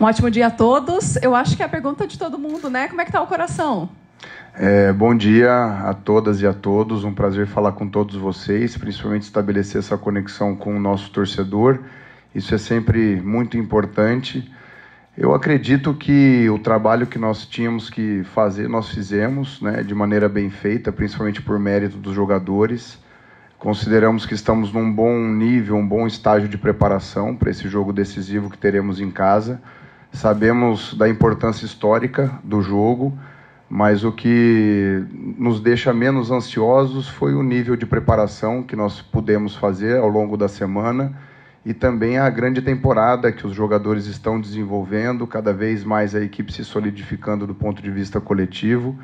Um ótimo dia a todos. Eu acho que é a pergunta de todo mundo, né? Como é que está o coração? Bom dia a todas e a todos. Um prazer falar com todos vocês, principalmente estabelecer essa conexão com o nosso torcedor. Isso é sempre muito importante. Eu acredito que o trabalho que nós tínhamos que fazer, nós fizemos, né, de maneira bem feita, principalmente por mérito dos jogadores. Consideramos que estamos num bom nível, um bom estágio de preparação para esse jogo decisivo que teremos em casa. Sabemos da importância histórica do jogo, mas o que nos deixa menos ansiosos foi o nível de preparação que nós pudemos fazer ao longo da semana e também a grande temporada que os jogadores estão desenvolvendo, cada vez mais a equipe se solidificando do ponto de vista coletivo.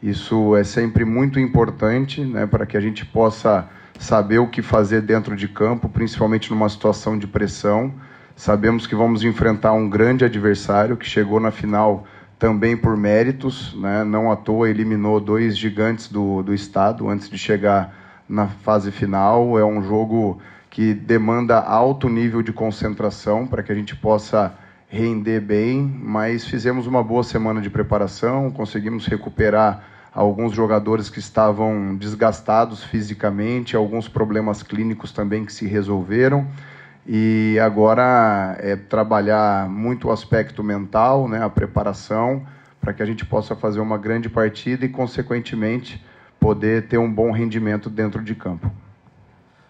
Isso é sempre muito importante, né, para que a gente possa saber o que fazer dentro de campo, principalmente numa situação de pressão. Sabemos que vamos enfrentar um grande adversário que chegou na final também por méritos, né? Não à toa eliminou 2 gigantes do estado antes de chegar na fase final. É um jogo que demanda alto nível de concentração para que a gente possa render bem, mas fizemos uma boa semana de preparação, conseguimos recuperar alguns jogadores que estavam desgastados fisicamente, alguns problemas clínicos também que se resolveram. E agora é trabalhar muito o aspecto mental, né, a preparação, para que a gente possa fazer uma grande partida e, consequentemente, poder ter um bom rendimento dentro de campo.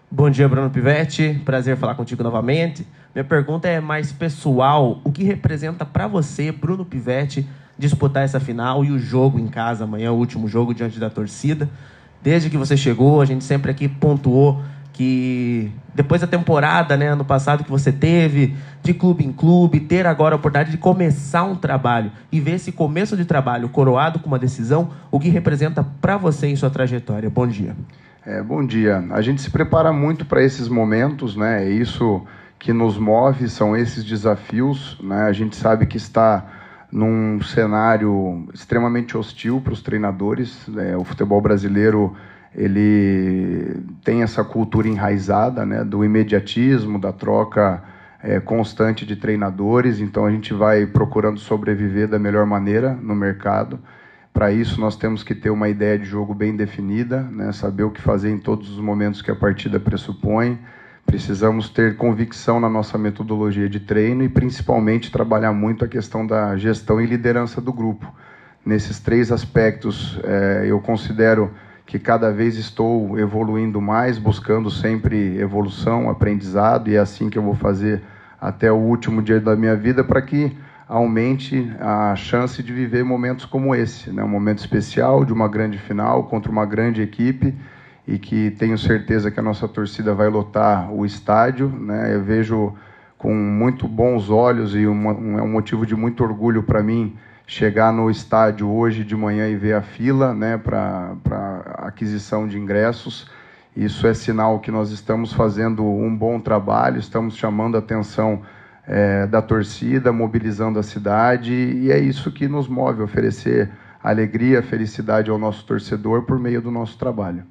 Bom dia, Bruno Pivetti. Prazer falar contigo novamente. Minha pergunta é mais pessoal. O que representa para você, Bruno Pivetti, disputar essa final e o jogo em casa amanhã, o último jogo diante da torcida? Desde que você chegou, a gente sempre aqui pontuou que depois da temporada, né, ano passado que você teve, de clube em clube, ter agora a oportunidade de começar um trabalho e ver esse começo de trabalho coroado com uma decisão, o que representa para você em sua trajetória? Bom dia. Bom dia. A gente se prepara muito para esses momentos, né? É isso que nos move, são esses desafios, né? A gente sabe que está num cenário extremamente hostil para os treinadores, né? O futebol brasileiro ele tem essa cultura enraizada, né, do imediatismo, da troca constante de treinadores, então a gente vai procurando sobreviver da melhor maneira no mercado. Para isso nós temos que ter uma ideia de jogo bem definida, né, saber o que fazer em todos os momentos que a partida pressupõe. Precisamos ter convicção na nossa metodologia de treino e principalmente trabalhar muito a questão da gestão e liderança do grupo. Nesses 3 aspectos eu considero que cada vez estou evoluindo mais, buscando sempre evolução, aprendizado, e é assim que eu vou fazer até o último dia da minha vida, para que aumente a chance de viver momentos como esse, né? Um momento especial de uma grande final contra uma grande equipe, e que tenho certeza que a nossa torcida vai lotar o estádio, né? Eu vejo com muito bons olhos e é um motivo de muito orgulho para mim chegar no estádio hoje de manhã e ver a fila, né, para aquisição de ingressos. Isso é sinal que nós estamos fazendo um bom trabalho, estamos chamando a atenção da torcida, mobilizando a cidade, e é isso que nos move, oferecer alegria, felicidade ao nosso torcedor por meio do nosso trabalho.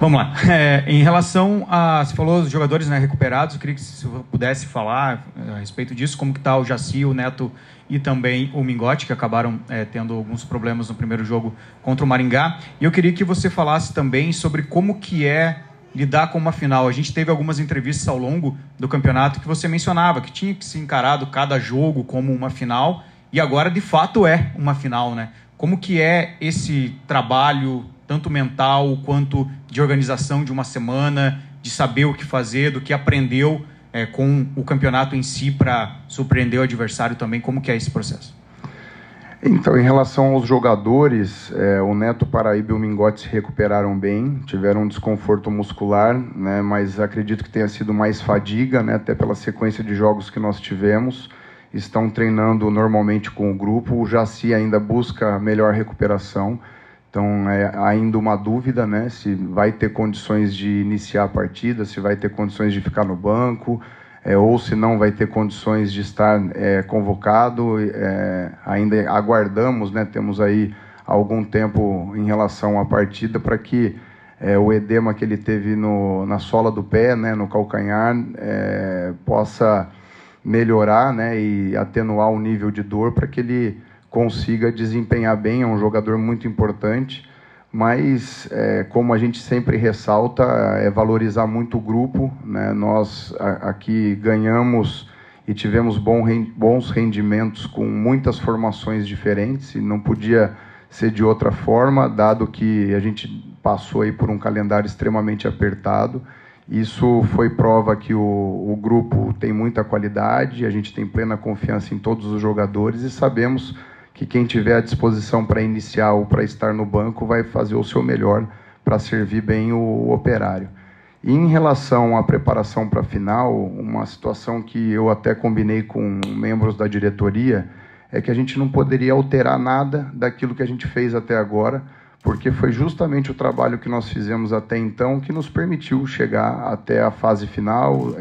Vamos lá. Em relação a... Você falou dos jogadores, né, recuperados, eu queria que você pudesse falar a respeito disso, como que está o Jaci, o Neto e também o Mingote, que acabaram tendo alguns problemas no primeiro jogo contra o Maringá. E eu queria que você falasse também sobre como que é lidar com uma final. A gente teve algumas entrevistas ao longo do campeonato que você mencionava, que tinha que ser encarado cada jogo como uma final, e agora, de fato, é uma final, né? Como que é esse trabalho, tanto mental quanto de organização de uma semana, de saber o que fazer, do que aprendeu com o campeonato em si para surpreender o adversário também? Como que é esse processo? Então, em relação aos jogadores, o Neto Paraíba e o Mingote se recuperaram bem, tiveram um desconforto muscular, né, mas acredito que tenha sido mais fadiga, né, até pela sequência de jogos que nós tivemos. Estão treinando normalmente com o grupo. O Jaci ainda busca melhor recuperação. Então, é ainda uma dúvida, né, se vai ter condições de iniciar a partida, se vai ter condições de ficar no banco. ou se não vai ter condições de estar convocado. Ainda aguardamos, né, temos aí algum tempo em relação à partida para que o edema que ele teve na sola do pé, né, no calcanhar, possa melhorar, né, e atenuar o nível de dor para que ele consiga desempenhar bem. É um jogador muito importante, mas como a gente sempre ressalta, valorizar muito o grupo, né? Nós aqui ganhamos e tivemos bons rendimentos com muitas formações diferentes, e não podia ser de outra forma, dado que a gente passou aí por um calendário extremamente apertado. Isso foi prova que o grupo tem muita qualidade, a gente tem plena confiança em todos os jogadores e sabemos que quem tiver à disposição para iniciar ou para estar no banco vai fazer o seu melhor para servir bem o Operário. E em relação à preparação para a final, uma situação que eu até combinei com membros da diretoria é que a gente não poderia alterar nada daquilo que a gente fez até agora, porque foi justamente o trabalho que nós fizemos até então que nos permitiu chegar até a fase final,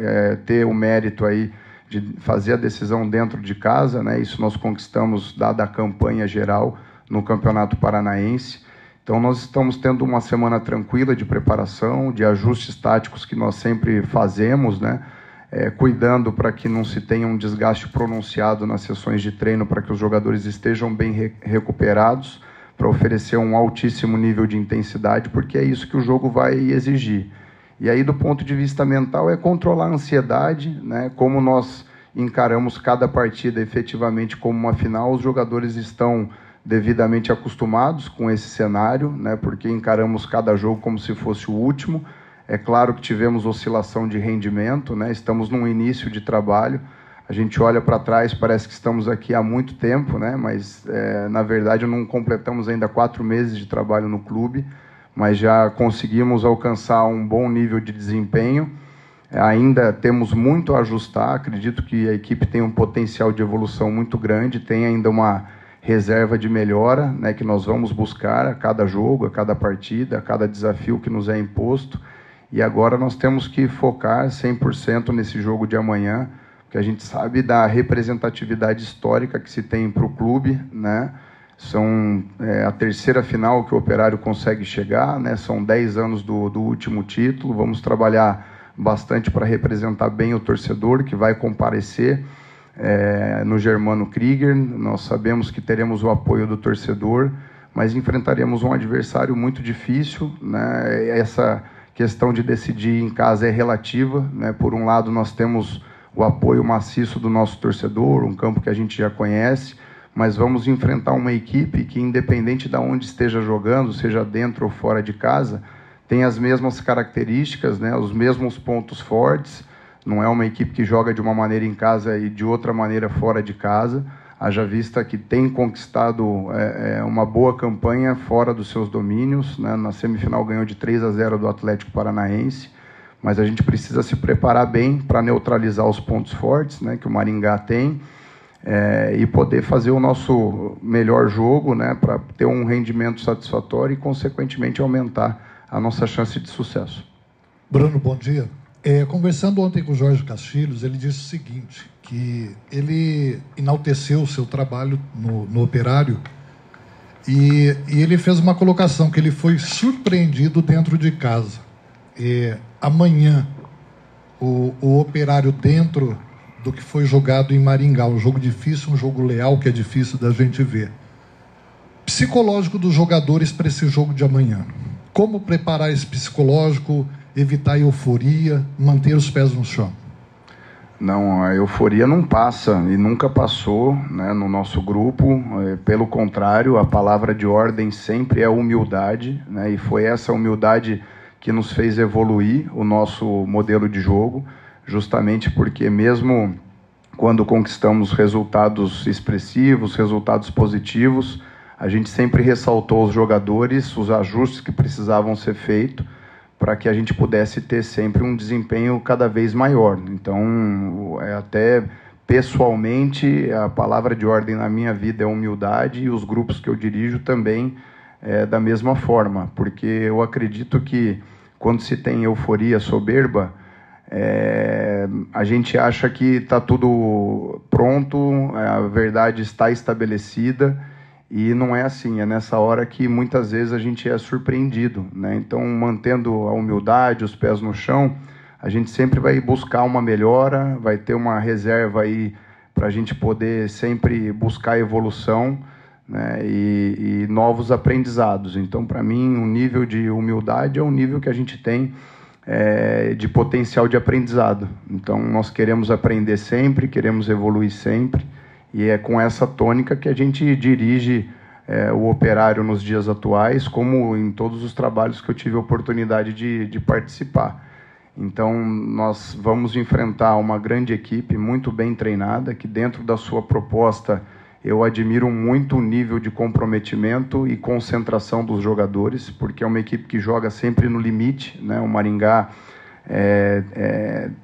ter o mérito aí de fazer a decisão dentro de casa, né? Isso nós conquistamos dada a campanha geral no Campeonato Paranaense. Então nós estamos tendo uma semana tranquila de preparação, de ajustes táticos que nós sempre fazemos, né? Cuidando para que não se tenha um desgaste pronunciado nas sessões de treino, para que os jogadores estejam bem recuperados, para oferecer um altíssimo nível de intensidade, porque é isso que o jogo vai exigir. E aí, do ponto de vista mental, é controlar a ansiedade, né? Como nós encaramos cada partida efetivamente como uma final, os jogadores estão devidamente acostumados com esse cenário, né? Porque encaramos cada jogo como se fosse o último. É claro que tivemos oscilação de rendimento, né? Estamos num início de trabalho. A gente olha para trás, parece que estamos aqui há muito tempo, né? Mas, na verdade, não completamos ainda 4 meses de trabalho no clube, mas já conseguimos alcançar um bom nível de desempenho. Ainda temos muito a ajustar, acredito que a equipe tem um potencial de evolução muito grande, tem ainda uma reserva de melhora, né, que nós vamos buscar a cada jogo, a cada partida, a cada desafio que nos é imposto. E agora nós temos que focar 100% nesse jogo de amanhã, porque a gente sabe da representatividade histórica que se tem para o clube, né? São a terceira final que o Operário consegue chegar, né? São 10 anos do último título. Vamos trabalhar bastante para representar bem o torcedor que vai comparecer no Germano Krieger. Nós sabemos que teremos o apoio do torcedor, mas enfrentaremos um adversário muito difícil, né? Essa questão de decidir em casa é relativa, né? Por um lado, nós temos o apoio maciço do nosso torcedor, um campo que a gente já conhece, mas vamos enfrentar uma equipe que, independente de onde esteja jogando, seja dentro ou fora de casa, tem as mesmas características, né, os mesmos pontos fortes. Não é uma equipe que joga de uma maneira em casa e de outra maneira fora de casa, haja vista que tem conquistado uma boa campanha fora dos seus domínios, né? Na semifinal ganhou de 3-0 do Atlético Paranaense, mas a gente precisa se preparar bem para neutralizar os pontos fortes, né, que o Maringá tem, e poder fazer o nosso melhor jogo, né, para ter um rendimento satisfatório e, consequentemente, aumentar a nossa chance de sucesso. Bruno, bom dia. Conversando ontem com o Jorge Castilhos, ele disse o seguinte, que ele enalteceu o seu trabalho no Operário e ele fez uma colocação, que ele foi surpreendido dentro de casa. Amanhã, o Operário dentro do que foi jogado em Maringá, um jogo difícil, um jogo leal, que é difícil da gente ver. Psicológico dos jogadores para esse jogo de amanhã. Como preparar esse psicológico, evitar a euforia, manter os pés no chão? Não, a euforia não passa e nunca passou, né, no nosso grupo. Pelo contrário, a palavra de ordem sempre é humildade, né, e foi essa humildade que nos fez evoluir o nosso modelo de jogo, justamente porque mesmo quando conquistamos resultados expressivos, resultados positivos, a gente sempre ressaltou os jogadores, os ajustes que precisavam ser feitos para que a gente pudesse ter sempre um desempenho cada vez maior. Então, até pessoalmente, a palavra de ordem na minha vida é humildade, e os grupos que eu dirijo também da mesma forma, porque eu acredito que quando se tem euforia, soberba, A gente acha que está tudo pronto, a verdade está estabelecida, e não é assim. É nessa hora que muitas vezes a gente é surpreendido, né? Então, mantendo a humildade, os pés no chão, a gente sempre vai buscar uma melhora, vai ter uma reserva aí para a gente poder sempre buscar evolução, né? E novos aprendizados. Então, para mim, o nível de humildade é um nível que a gente tem de potencial de aprendizado. Então, nós queremos aprender sempre, queremos evoluir sempre, e é com essa tônica que a gente dirige o Operário nos dias atuais, como em todos os trabalhos que eu tive a oportunidade de participar. Então, nós vamos enfrentar uma grande equipe, muito bem treinada, que dentro da sua proposta eu admiro muito o nível de comprometimento e concentração dos jogadores, porque é uma equipe que joga sempre no limite, né? O Maringá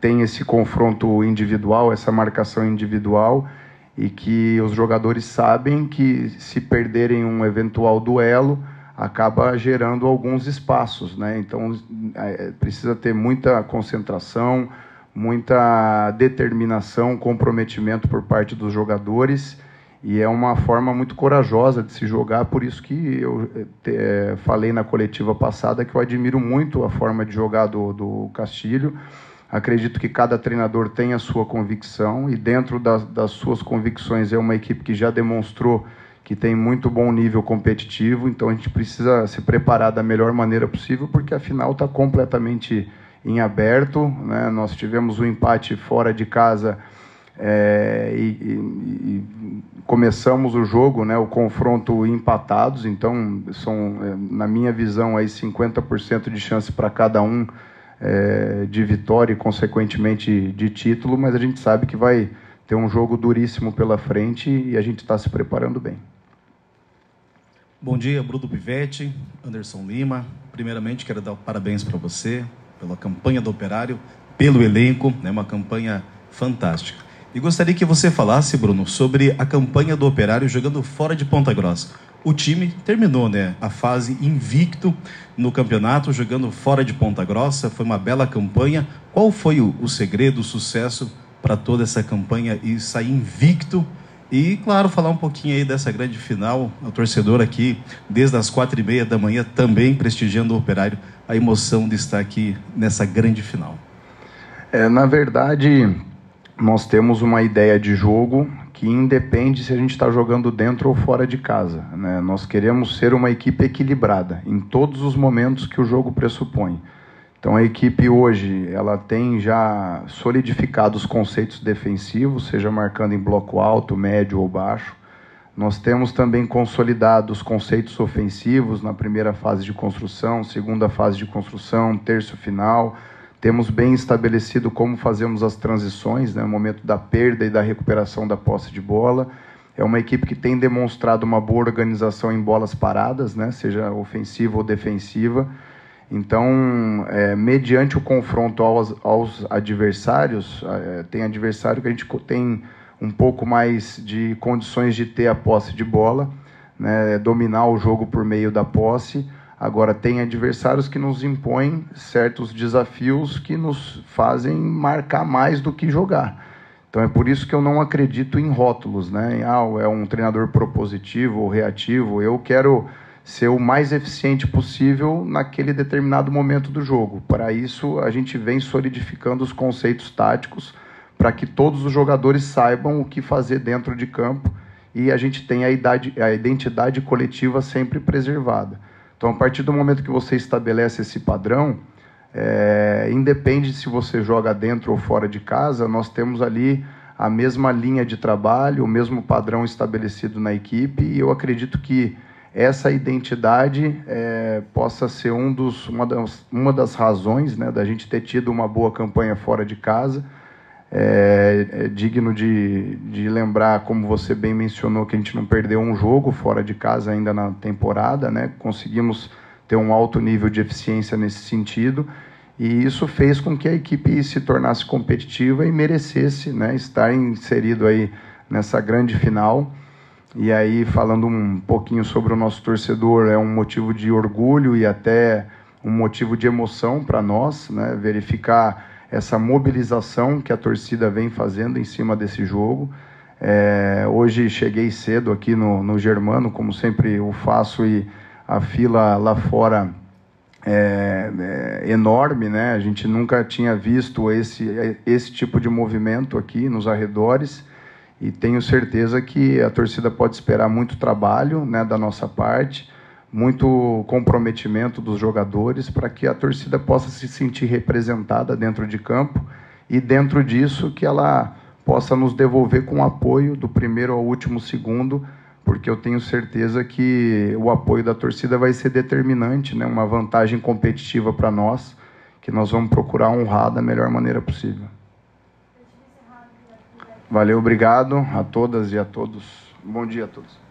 tem esse confronto individual, essa marcação individual, e que os jogadores sabem que, se perderem um eventual duelo, acaba gerando alguns espaços, né? Então, precisa ter muita concentração, muita determinação, comprometimento por parte dos jogadores, e é uma forma muito corajosa de se jogar. Por isso que eu falei na coletiva passada que eu admiro muito a forma de jogar do Castilho. Acredito que cada treinador tem a sua convicção, e dentro das suas convicções é uma equipe que já demonstrou que tem muito bom nível competitivo. Então a gente precisa se preparar da melhor maneira possível, porque a final está completamente em aberto, né? Nós tivemos um empate fora de casa e começamos o jogo, né, o confronto empatados. Então são, na minha visão, aí 50% de chance para cada um de vitória e, consequentemente, de título, mas a gente sabe que vai ter um jogo duríssimo pela frente e a gente está se preparando bem. Bom dia, Bruno Pivetti, Anderson Lima. Primeiramente, quero dar parabéns para você pela campanha do Operário, pelo elenco, né, uma campanha fantástica. E gostaria que você falasse, Bruno, sobre a campanha do Operário jogando fora de Ponta Grossa. O time terminou, né, a fase invicto no campeonato, jogando fora de Ponta Grossa. Foi uma bela campanha. Qual foi o segredo, o sucesso para toda essa campanha e sair invicto? E, claro, falar um pouquinho aí dessa grande final. O torcedor aqui, desde as 4h30 da manhã, também prestigiando o Operário. A emoção de estar aqui nessa grande final. Na verdade, nós temos uma ideia de jogo que independe se a gente está jogando dentro ou fora de casa, né? Nós queremos ser uma equipe equilibrada em todos os momentos que o jogo pressupõe. Então a equipe hoje, ela tem já solidificado os conceitos defensivos, seja marcando em bloco alto, médio ou baixo. Nós temos também consolidado os conceitos ofensivos na primeira fase de construção, segunda fase de construção, terço final. Temos bem estabelecido como fazemos as transições, né, no momento da perda e da recuperação da posse de bola. É uma equipe que tem demonstrado uma boa organização em bolas paradas, né, seja ofensiva ou defensiva. Então, mediante o confronto aos adversários, tem adversário que a gente tem um pouco mais de condições de ter a posse de bola, né, dominar o jogo por meio da posse. Agora, tem adversários que nos impõem certos desafios que nos fazem marcar mais do que jogar. Então, é por isso que eu não acredito em rótulos, né? É um treinador propositivo ou reativo. Eu quero ser o mais eficiente possível naquele determinado momento do jogo. Para isso, a gente vem solidificando os conceitos táticos para que todos os jogadores saibam o que fazer dentro de campo e a gente tenha a identidade coletiva sempre preservada. Então, a partir do momento que você estabelece esse padrão, independe se você joga dentro ou fora de casa, nós temos ali a mesma linha de trabalho, o mesmo padrão estabelecido na equipe, e eu acredito que essa identidade possa ser uma das razões, né, da gente ter tido uma boa campanha fora de casa. É digno de lembrar, como você bem mencionou, que a gente não perdeu um jogo fora de casa ainda na temporada, né? Conseguimos ter um alto nível de eficiência nesse sentido, e isso fez com que a equipe se tornasse competitiva e merecesse, né, estar inserido aí nessa grande final. E aí, falando um pouquinho sobre o nosso torcedor, é um motivo de orgulho e até um motivo de emoção para nós, né, verificar essa mobilização que a torcida vem fazendo em cima desse jogo. Hoje cheguei cedo aqui no Germano, como sempre o faço, e a fila lá fora é enorme, né? A gente nunca tinha visto esse tipo de movimento aqui nos arredores, e tenho certeza que a torcida pode esperar muito trabalho, né, da nossa parte, muito comprometimento dos jogadores, para que a torcida possa se sentir representada dentro de campo, e dentro disso que ela possa nos devolver com apoio do primeiro ao último segundo, porque eu tenho certeza que o apoio da torcida vai ser determinante, né? Uma vantagem competitiva para nós, que nós vamos procurar honrar da melhor maneira possível. Valeu, obrigado a todas e a todos. Bom dia a todos.